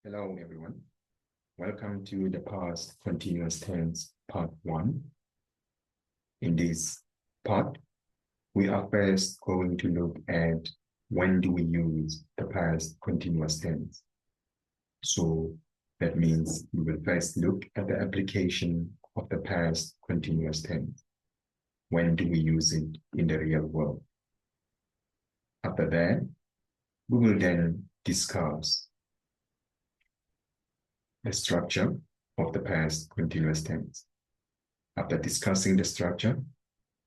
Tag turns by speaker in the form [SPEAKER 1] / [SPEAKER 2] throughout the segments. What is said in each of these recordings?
[SPEAKER 1] Hello, everyone. Welcome to the past continuous tense part 1. In this part, we are first going to look at when do we use the past continuous tense. So that means we will first look at the application of the past continuous tense. When do we use it in the real world? After that, we will then discuss the structure of the past continuous tense. After discussing the structure,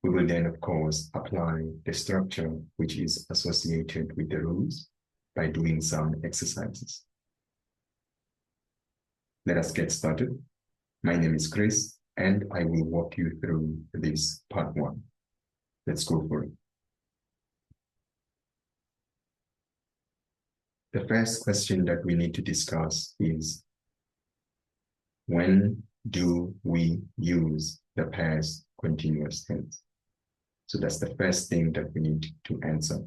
[SPEAKER 1] we will then, of course, apply the structure which is associated with the rules by doing some exercises. Let us get started. My name is Chris, and I will walk you through this part 1. Let's go for it. The first question that we need to discuss is, when do we use the past continuous tense? So that's the first thing that we need to answer.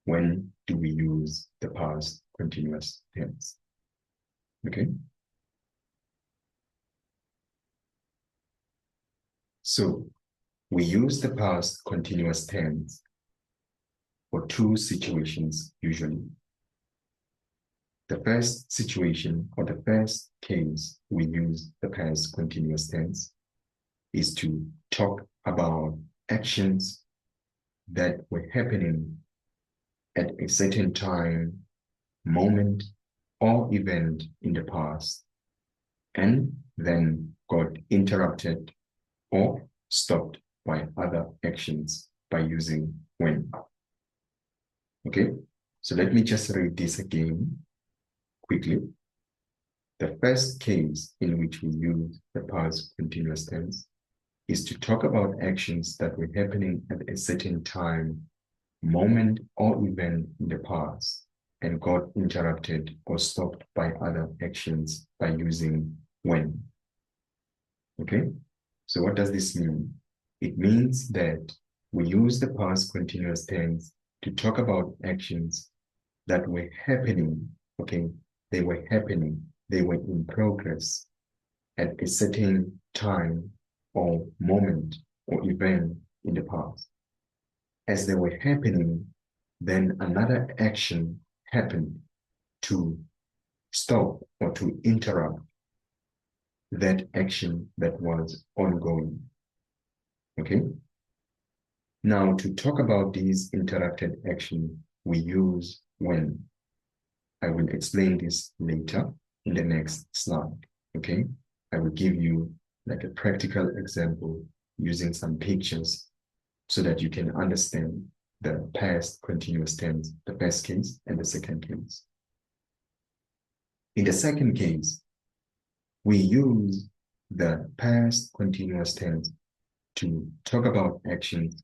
[SPEAKER 1] When do we use the past continuous tense? Okay. So we use the past continuous tense for two situations usually. The first situation or the first case we use the past continuous tense is to talk about actions that were happening at a certain time, moment, or event in the past, and then got interrupted or stopped by other actions by using when. Okay, so let me just read this again quickly. The first case in which we use the past continuous tense is to talk about actions that were happening at a certain time, moment, or event in the past and got interrupted or stopped by other actions by using when. Okay, so what does this mean? It means that we use the past continuous tense to talk about actions that were happening. Okay, they were happening, they were in progress at a certain time or moment or event in the past. As they were happening, then another action happened to stop or to interrupt that action that was ongoing. Okay? Now, to talk about these interrupted actions, we use when. I will explain this later in the next slide. Okay? I will give you like a practical example using some pictures so that you can understand the past continuous tense, the first case and the second case. In the second case, we use the past continuous tense to talk about actions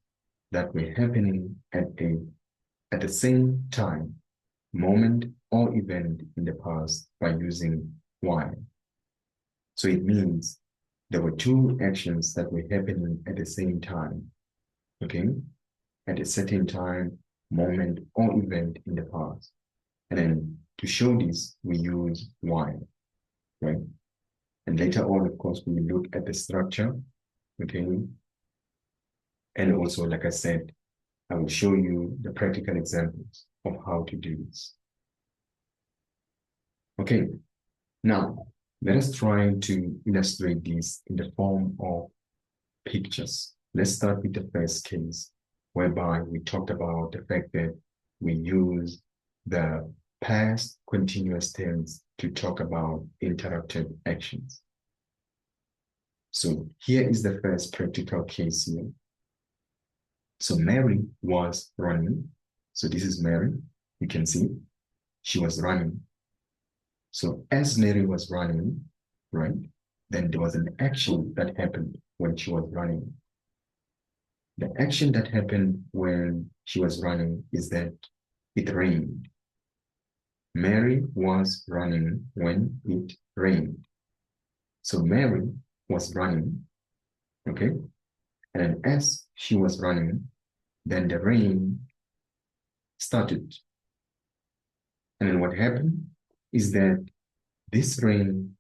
[SPEAKER 1] that were happening at the same time, moment, or event in the past by using while. So it means there were two actions that were happening at the same time, okay? At a certain time, moment, or event in the past. And then to show this, we use while, right? And later on, of course, we will look at the structure, okay? And also, like I said, I will show you the practical examples of how to do this. Okay, now let us try to illustrate this in the form of pictures. Let's start with the first case, whereby we talked about the fact that we use the past continuous tense to talk about interrupted actions. So here is the first practical case here. So Mary was running. So this is Mary. You can see she was running. So as Mary was running, right, then there was an action that happened when she was running. The action that happened when she was running is that it rained. Mary was running when it rained. So Mary was running, okay? And as she was running, then the rain started. And then what happened is that This rain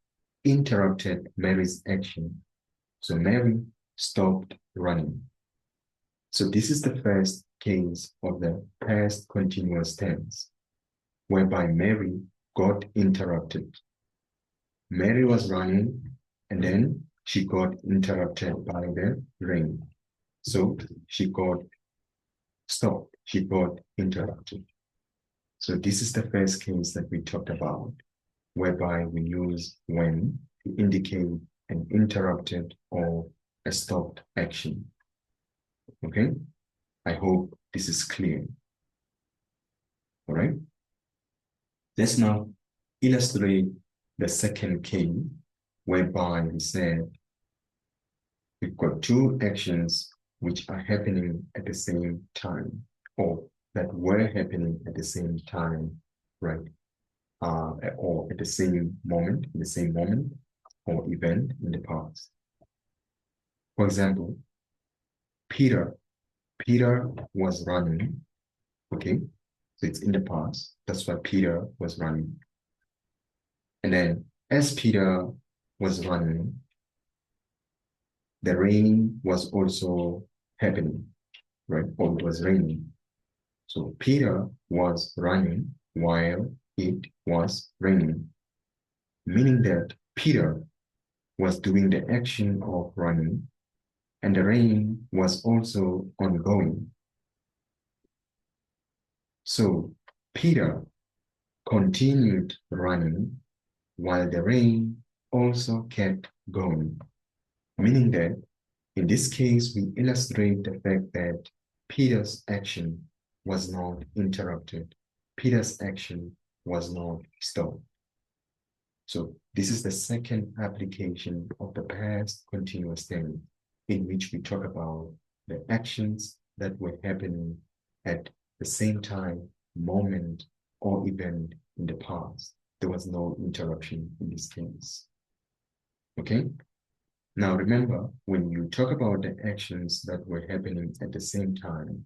[SPEAKER 1] interrupted Mary's action, so Mary stopped running. So this is the first case of the past continuous tense, whereby Mary got interrupted. Mary was running, and then she got interrupted by the rain. So she got stopped, she got interrupted. So this is the first case that we talked about, whereby we use when to indicate an interrupted or a stopped action. Okay? I hope this is clear. All right? Let's now illustrate the second case, whereby we said we've got two actions which are happening at the same time, or that were happening at the same time, right? Or at the same moment, or event in the past. For example, Peter was running, okay? So it's in the past. That's why Peter was running. And then as Peter was running, the rain was also happening, right? Or it was raining. So Peter was running while it was raining, meaning that Peter was doing the action of running and the rain was also ongoing. So Peter continued running while the rain also kept going, meaning that in this case, we illustrate the fact that Peter's action was not interrupted. Peter's action was not stopped. So this is the second application of the past continuous tense, in which we talk about the actions that were happening at the same time, moment, or event in the past. There was no interruption in this case. Okay? Now remember, when you talk about the actions that were happening at the same time,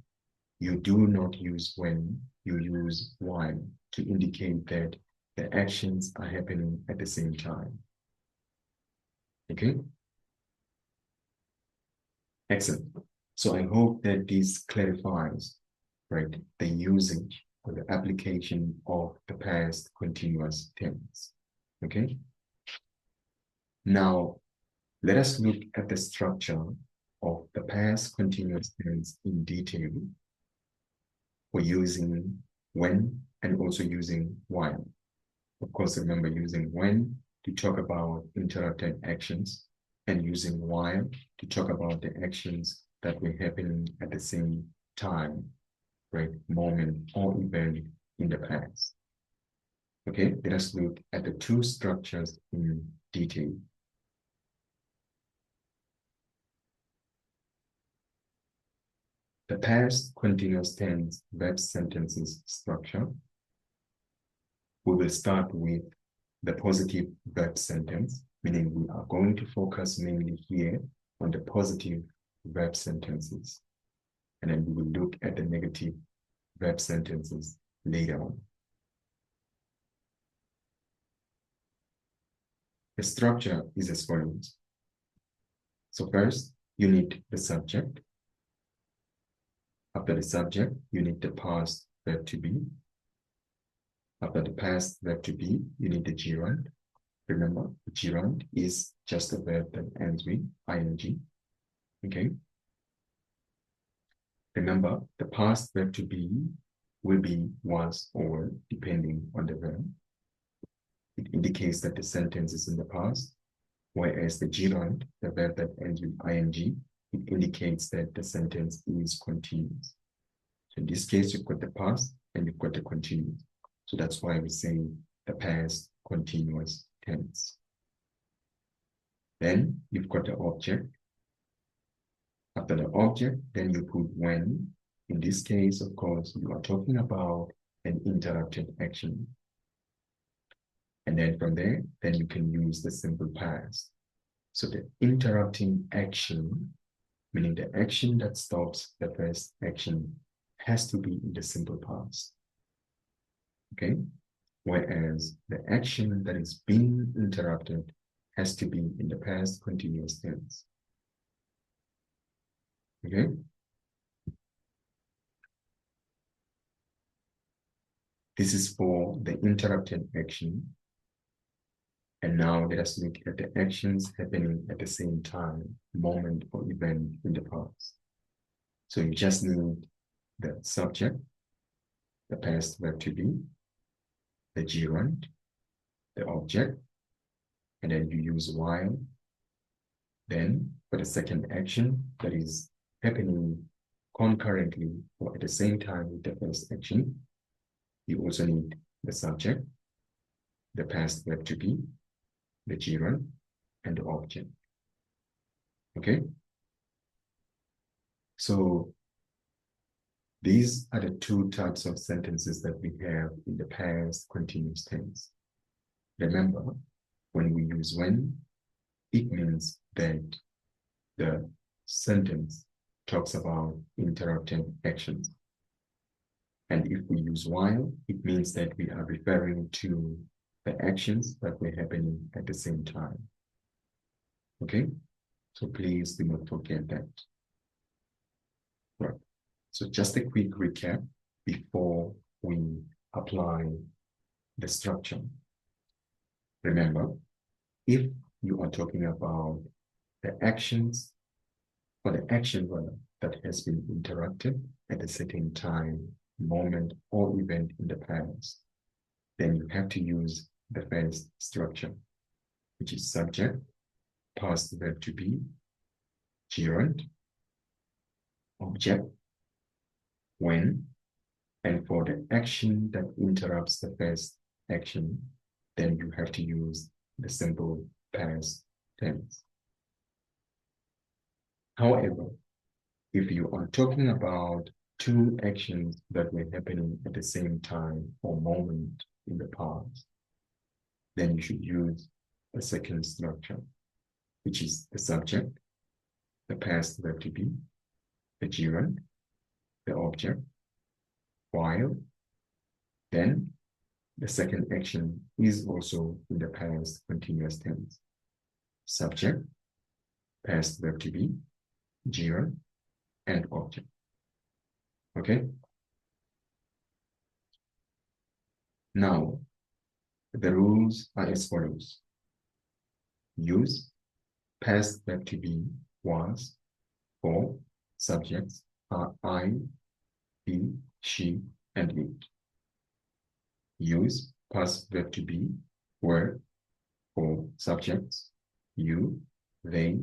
[SPEAKER 1] you do not use when, you use while to indicate that the actions are happening at the same time. Okay? Excellent. So I hope that this clarifies, right, the usage or the application of the past continuous tense. Okay? Now, let us look at the structure of the past continuous tense in detail. We're using when and also using while. Of course, remember using when to talk about interrupted actions and using while to talk about the actions that were happening at the same time, right, moment or event in the past. Okay, let us look at the two structures in detail. The past continuous tense verb sentences structure. We will start with the positive verb sentence, meaning we are going to focus mainly here on the positive verb sentences. And then we will look at the negative verb sentences later on. The structure is as follows. So first, you need the subject. After the subject, you need the past verb to be. After the past verb to be, you need the gerund. Remember, the gerund is just a verb that ends with ing. Okay. Remember, the past verb to be will be was or depending on the verb. It indicates that the sentence is in the past, whereas the gerund, the verb that ends with ing, it indicates that the sentence is continuous. So in this case, you've got the past and you've got the continuous. So that's why we say the past continuous tense. Then you've got the object. After the object, then you put when. In this case, of course, you are talking about an interrupted action. And then from there, then you can use the simple past. So the interrupting action, meaning the action that stops the first action, has to be in the simple past. Okay? whereas the action that is being interrupted has to be in the past continuous tense. Okay? This is for the interrupted action. And now let us look at the actions happening at the same time, moment or event in the past. So you just need the subject, the past verb to be, the gerund, the object, and then you use while. Then for the second action that is happening concurrently or at the same time with the first action, you also need the subject, the past verb to be, the gerund, and the object. Okay? So these are the two types of sentences that we have in the past continuous tense. Remember, when we use when, it means that the sentence talks about interrupted actions. And if we use while, it means that we are referring to the actions that were happening at the same time. Okay? So please do not forget that. Right. So just a quick recap before we apply the structure. Remember, if you are talking about the actions or the action rather that has been interrupted at a certain time, moment, or event in the past, then you have to use the first structure, which is subject, past verb to be, gerund, object, when, and for the action that interrupts the first action, then you have to use the simple past tense. However, if you are talking about two actions that were happening at the same time or moment in the past, then you should use a second structure, which is the subject, the past verb to be, the gerund, the object, while, then the second action is also in the past continuous tense. Subject, past verb to be, gerund, and object. Okay? Now, the rules are as follows. Use past verb to be, was, for subjects are I, he, she, and it. Use past verb to be, were, for subjects, you, they,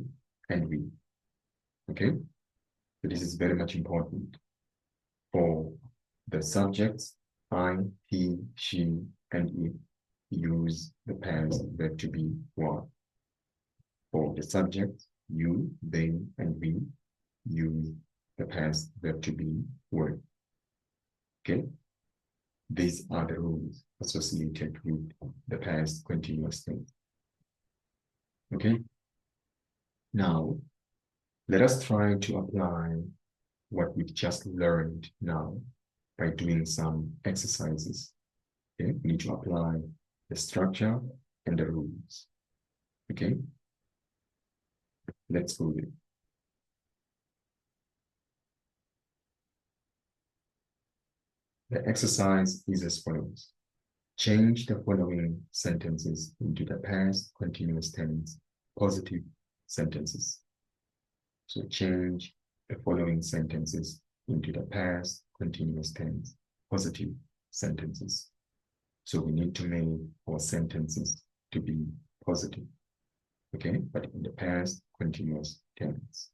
[SPEAKER 1] and we. Okay? So this is very much important. For the subjects, I, he, she, and it, use the past verb to be, were. For the subjects, you, they, and we, use the past verb to be, were. Okay? These are the rules associated with the past continuous tense. Okay? Now, let us try to apply what we've just learned now by doing some exercises. Okay? We need to apply the structure and the rules. Okay? Let's go there. The exercise is as follows. Change the following sentences into the past continuous tense positive sentences. So change the following sentences into the past continuous tense positive sentences. So we need to make our sentences to be positive, okay? But in the past continuous tense.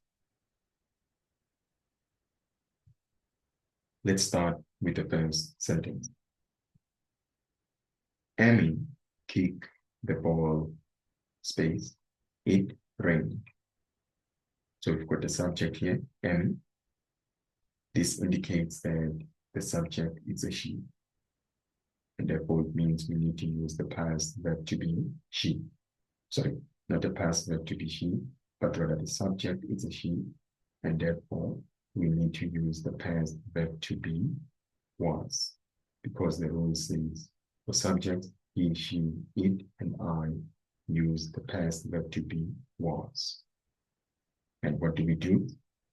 [SPEAKER 1] Let's start with the first sentence. Amy kicked the ball, space, it rained. So we've got the subject here, Amy. This indicates that the subject is a she. And therefore it means we need to use the past verb to be she. Sorry, not the past verb to be she, but rather the subject is a she. And therefore we need to use the past verb to be was, because the rule says For subjects, he, she, it, and I use the past verb to be was. And what do?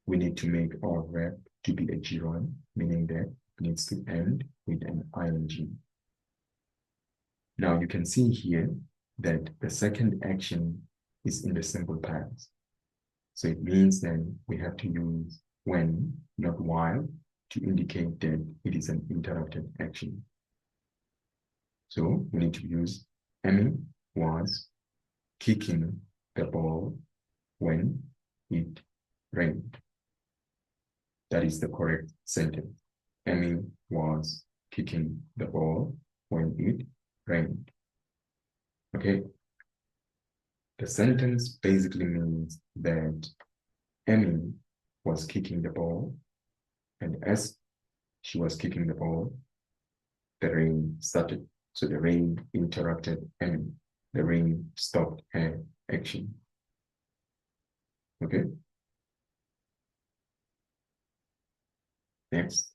[SPEAKER 1] We need to make our verb to be a gerund, meaning that it needs to end with an ing. Now you can see here that the second action is in the simple past. So it means then we have to use when, not while, to indicate that it is an interrupted action. So we need to use Emmy was kicking the ball when it rained. That is the correct sentence. Emmy was kicking the ball when it rained. Okay. The sentence basically means that Emmy was kicking the ball, and as she was kicking the ball, the rain started. So the rain interrupted Emmy. The rain stopped her action. Okay. Next.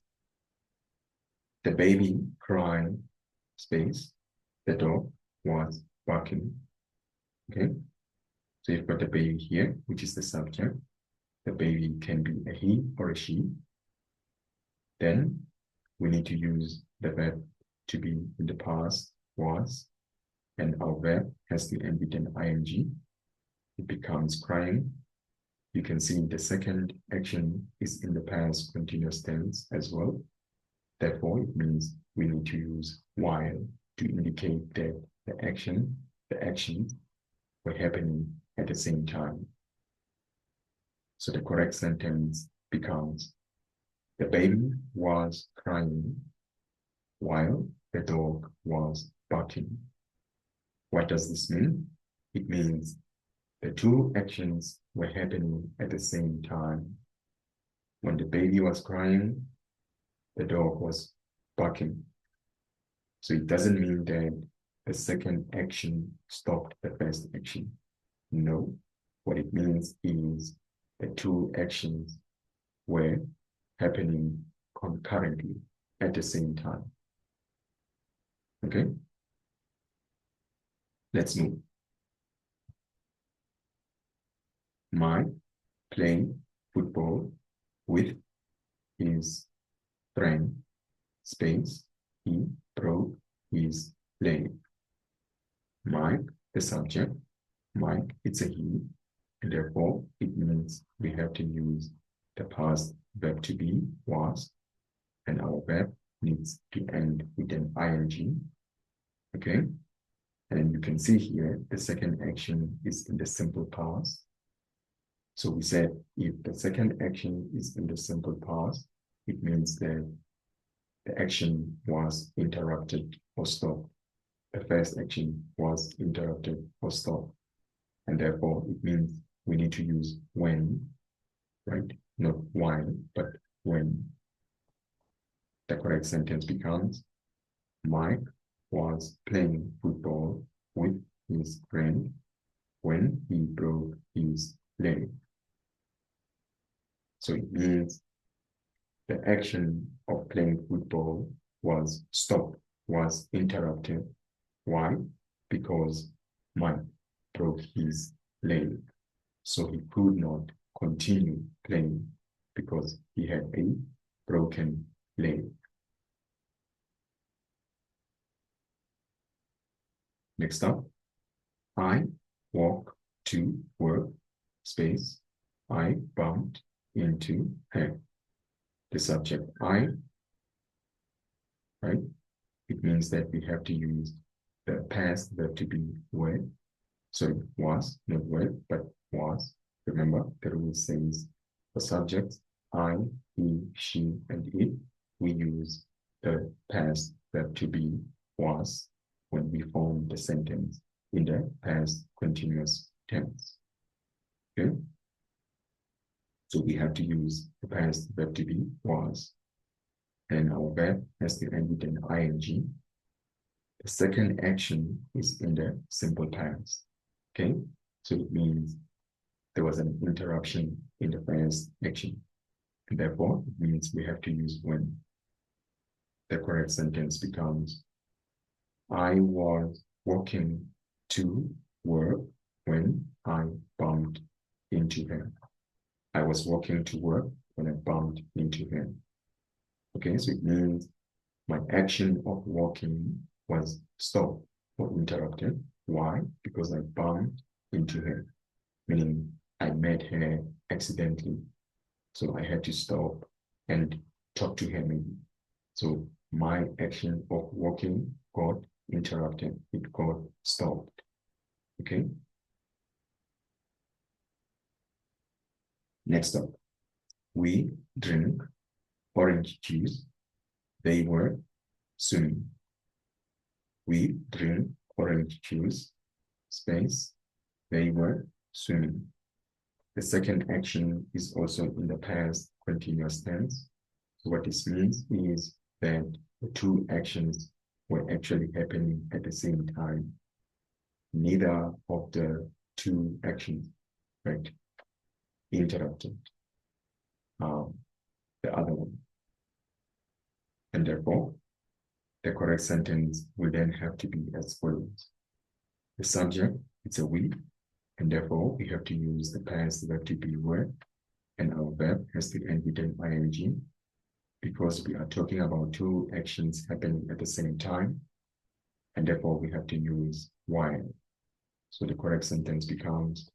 [SPEAKER 1] The baby cried, space. The dog was barking. Okay. So you've got the baby here, which is the subject. The baby can be a he or a she. Then we need to use the verb to be in the past, was, and our verb has to end with an ing. It becomes crying. You can see the second action is in the past continuous tense as well. Therefore, it means we need to use while to indicate that the actions were happening at the same time. So the correct sentence becomes, the baby was crying while the dog was barking. What does this mean? It means the two actions were happening at the same time. When the baby was crying, the dog was barking. So it doesn't mean that the second action stopped the first action. No, what it means is the two actions were happening concurrently at the same time. Okay? Let's move. Mike playing football with his friend, space, he broke his leg. Mike, the subject, Mike, it's a he, and therefore it means we have to use the past verb to be, was, and our verb needs to end with an ing. Okay? And you can see here, the second action is in the simple past. So we said if the second action is in the simple past, it means that the action was interrupted or stopped. The first action was interrupted or stopped. And therefore, it means we need to use when, right? Not while, but when. The correct sentence becomes, Mike was playing football with his friend when he broke his leg. So it means the action of playing football was stopped, was interrupted. Why? Because Mike broke his leg. So he could not continue playing because he had a broken leg. Next up, I walk to work, space, I bumped into her. The subject I, right? It means that we have to use the past verb to be were. So was, not were, but was. Remember, the rule says for subjects, I, he, she, and it, we use the past verb to be was when we form the sentence in the past continuous tense. Okay? So we have to use the past verb to be was, and our verb has to end with an ing. The second action is in the simple past. Okay? So it means there was an interruption in the first action. And therefore, it means we have to use when. The correct sentence becomes, I was walking to work when I bumped into him. I was walking to work when I bumped into him. Okay, so it means my action of walking was stopped or interrupted. Why? Because I bumped into her, meaning I met her accidentally. So I had to stop and talk to her maybe. So my action of walking got interrupted. It got stopped. Okay. Next up, we drink orange juice. They were swimming. We drink orange juice, space. They were swimming. The second action is also in the past continuous tense. So what this means is that the two actions were actually happening at the same time. Neither of the two actions, right, interrupted the other one. And therefore, the correct sentence will then have to be as follows. The subject, it's a we, and therefore we have to use the past verb to be word, and our verb has to end with an ing because we are talking about two actions happening at the same time, and therefore we have to use while. So the correct sentence becomes,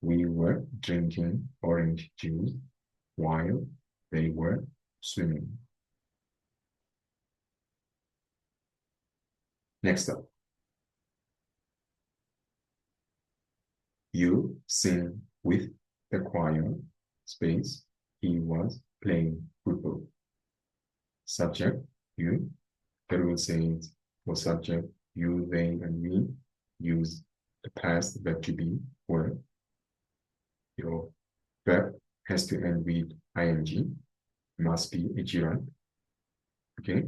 [SPEAKER 1] we were drinking orange juice while they were swimming. Next up, you sing with the choir, space, he was playing football. Subject, you. The rule says for subject, you, they, and we use the past verb to be word. Your verb has to end with ing, must be a gerund. Okay.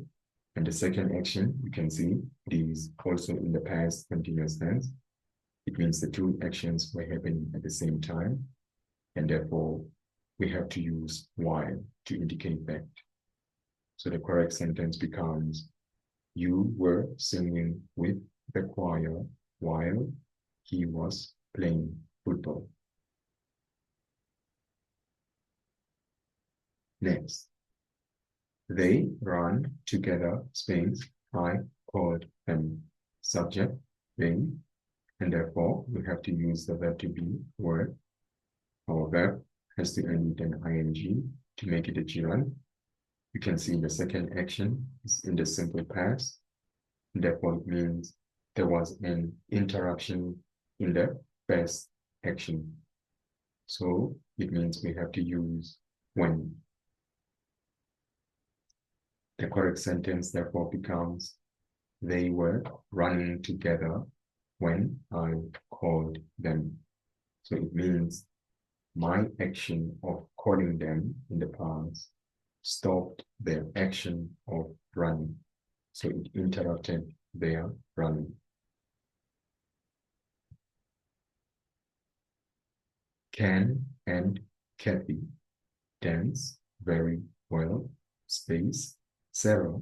[SPEAKER 1] And the second action, you can see it is also in the past continuous tense. It means the two actions were happening at the same time, and therefore we have to use while to indicate that. So the correct sentence becomes, you were singing with the choir while he was playing football. Next, they run together, space, I called them. Subject, they, and therefore we have to use the verb to be word. Our verb has to end with an ing to make it a gerund. You can see the second action is in the simple past. And therefore it means there was an interruption in the first action. So it means we have to use when. The correct sentence therefore becomes, they were running together when I called them. So it means my action of calling them in the past stopped their action of running. So it interrupted their running. Ken and Kathy dance very well, space. Sarah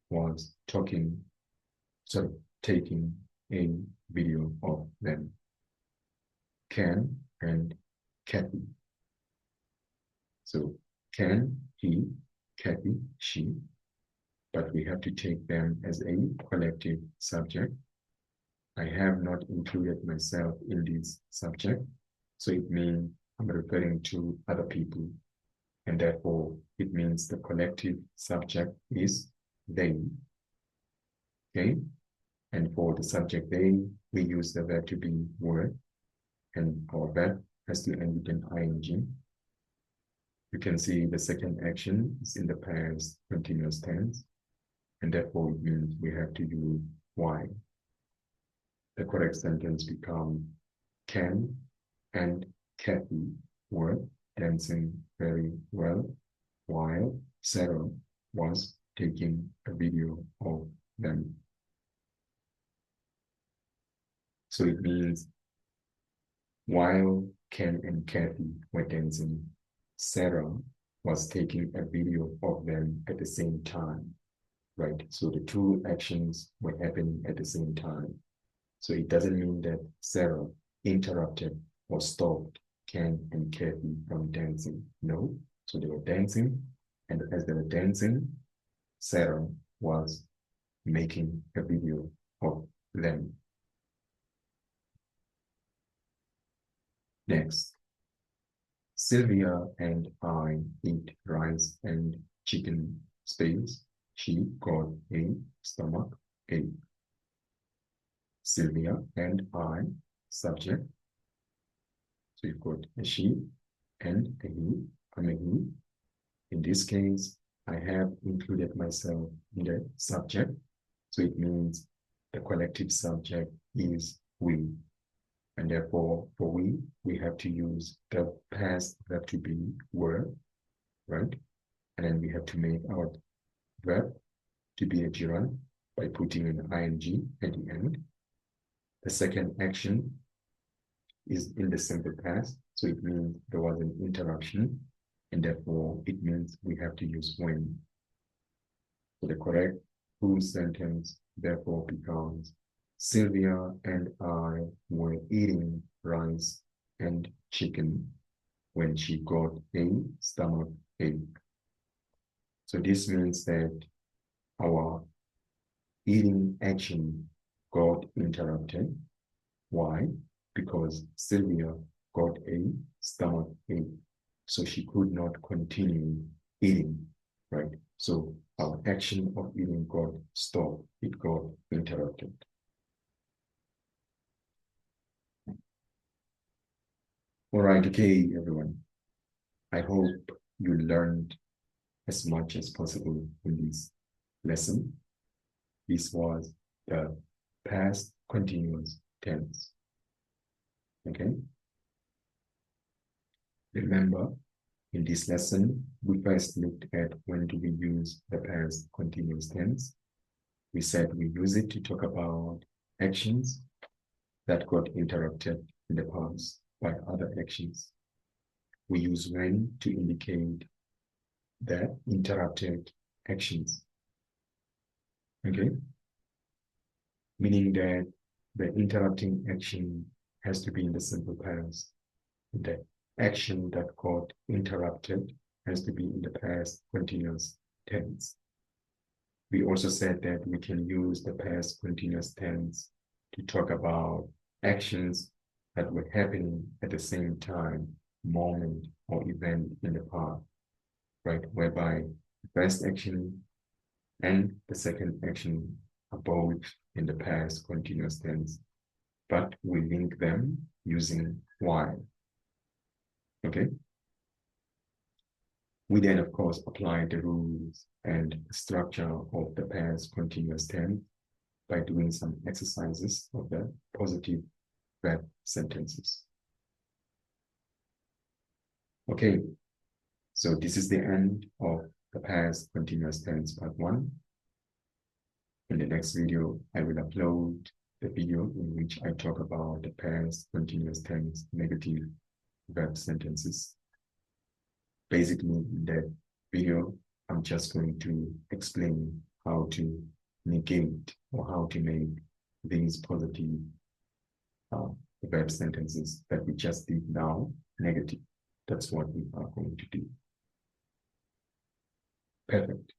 [SPEAKER 1] was taking a video of them. Ken and Kathy. So Ken, he, Kathy, she, but we have to take them as a collective subject. I have not included myself in this subject, so it means I'm referring to other people, and therefore it means the collective subject is they. Okay, and for the subject they, we use the verb to be word, and our verb has to end with an ing. You can see the second action is in the past continuous tense, and therefore it means we have to use why. The correct sentence becomes, Ken and Kathy were dancing very well while Sarah was taking a video of them. So it means while Ken and Kathy were dancing, Sarah was taking a video of them at the same time. right? So the two actions were happening at the same time. So it doesn't mean that Sarah interrupted or stopped Ken and Kathy from dancing. No. So they were dancing, and as they were dancing, Sarah was making a video of them. Next, Sylvia and I eat rice and chicken space. She got a stomach ache. Sylvia and I, subject. So you've got a she and a he, I'm a he. In this case, I have included myself in the subject. So it means the collective subject is we. And therefore, for we have to use the past verb to be were, right? And then we have to make our verb to be a gerund by putting an ing at the end. The second action is in the simple past, so it means there was an interruption, and therefore it means we have to use when. So the correct full sentence therefore becomes Sylvia and I were eating rice and chicken when she got a stomach ache. So this means that our eating action got interrupted. Why? Because Sylvia got a stomach ache, so she could not continue eating, right? So our action of eating got stopped, it got interrupted. All right, okay, everyone. I hope you learned as much as possible in this lesson. This was the past continuous tense. Okay? Remember, in this lesson, we first looked at when do we use the past continuous tense. We said we use it to talk about actions that got interrupted in the past by other actions. We use when to indicate the interrupted actions. Okay? Meaning that the interrupting action has to be in the simple past. The action that got interrupted has to be in the past continuous tense. We also said that we can use the past continuous tense to talk about actions that were happening at the same time, moment, or event in the past, right? Whereby the first action and the second action are both in the past continuous tense, but we link them using while. Okay? We then, of course, apply the rules and structure of the past continuous tense by doing some exercises of the positive verb sentences. Okay, so this is the end of the past continuous tense part 1. In the next video, I will upload the video in which I talk about the past continuous tense negative verb sentences. Basically, in that video, I'm just going to explain how to negate or how to make these positive verb sentences that we just did now negative. That's what we are going to do. Perfect.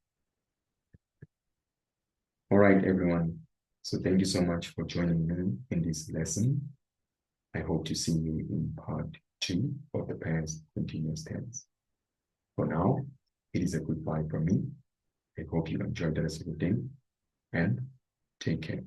[SPEAKER 1] All right, everyone. So thank you so much for joining me in this lesson. I hope to see you in part 2 of the past continuous tense. For now, it is a goodbye from me. I hope you enjoyed the rest of the day and take care.